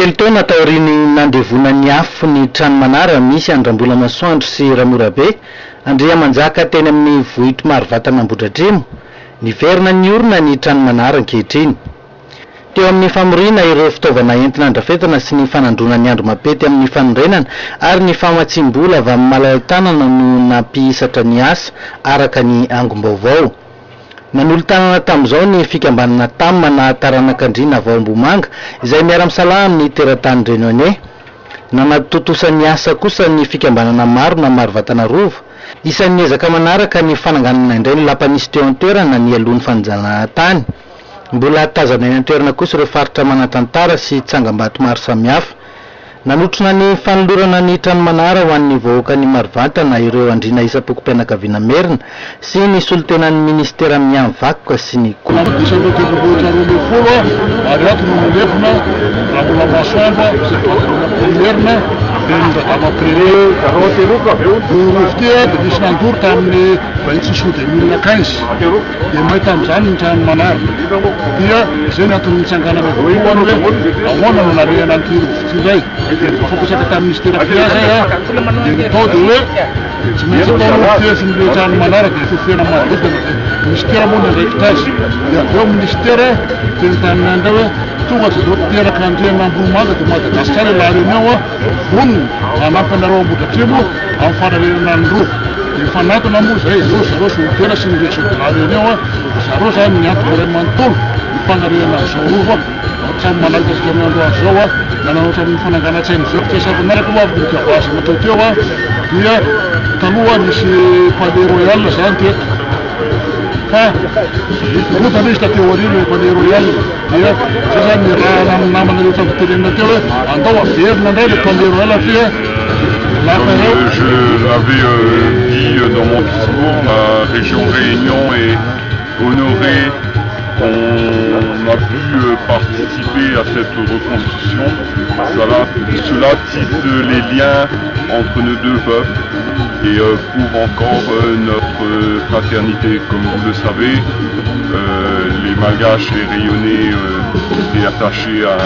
telo taona taoriany nandevona ny afo ny trano manara misy Andrambola Masoandro sy Ramorabe Andria Manjaka teny amin'ny vohitro Marivatana Ambohidratrimo niverina ny orona ny trano manara ankehitriny. Teo amin'ny famorina ireo fitaovana entina andrafetana sy ny fanandrona ny andro mapety amin'ny fanorenana ary ny famatsim-bola avy amin'ny malala-tanana no nampihisatra ny asa araka ny angom-baovao. Nanolo-tanana tamin'izao ny fikambanana Tamana Taranakandriana Vaombomanga izay miara-misalaha amin'ny teratany Réunionnais. Nanatotosa ny asa kosa ny fikambanana maro na Marivatana Rova isan'ny ezaka manaraka ny fananganana indray ny lapanisy teo an-toerana ny alohan'ny fanjanahana tany. Mbola tazana eny an-toerana kosa ireo faritra manan-tantara sy tsangam-bato maro samihafa. Nanotrona ny fanolorana ny trano manara ho an'ny vahoaka ny Marivatana ireo andriana isam-pokom-pianakaviana Merina sy ny solotenan'ny ministera amin'ny vakoka sy ny fokusaka tamin'ny ministera fiaza dia tao dia hoe tsy maintsy atao fiasin'ilay trano manaraka dia fofena manodidina ministera moa ndraikitra azy dia avy eo ministera teny tamin'ny andra hoe tonga tsy zao teraka andriana Ambohimanga dia Madagasikara la réunion vonona anampinareo Ambohidratrimo amin'ny fanarenana ny rova dia fanatona moa zay zareo solitena sy ny région de la réunion zareo zany miantoka iray manontolo ny fanarenana zao rova samy manakasika amin'ny andro azy zao nanao amin'ny fananganan-tsainy zao tsy savinaraka moa avy nikavasina tao teo dia taloha nisy palais royal zany teto fa rotana izy tateo arivo le palais royal dia zay zany raha namanareo tamin'nytenenina teo hoe andao averina indray le palais royal fia Je l'avais dit dans mon discours, la région Réunion est honorée. On a pu participer à cette reconstruction. Cela tisse les liens entre nos deux peuples et prouve encore notre fraternité. Comme vous le savez, les Malgaches et Réunionnais étaient attachés à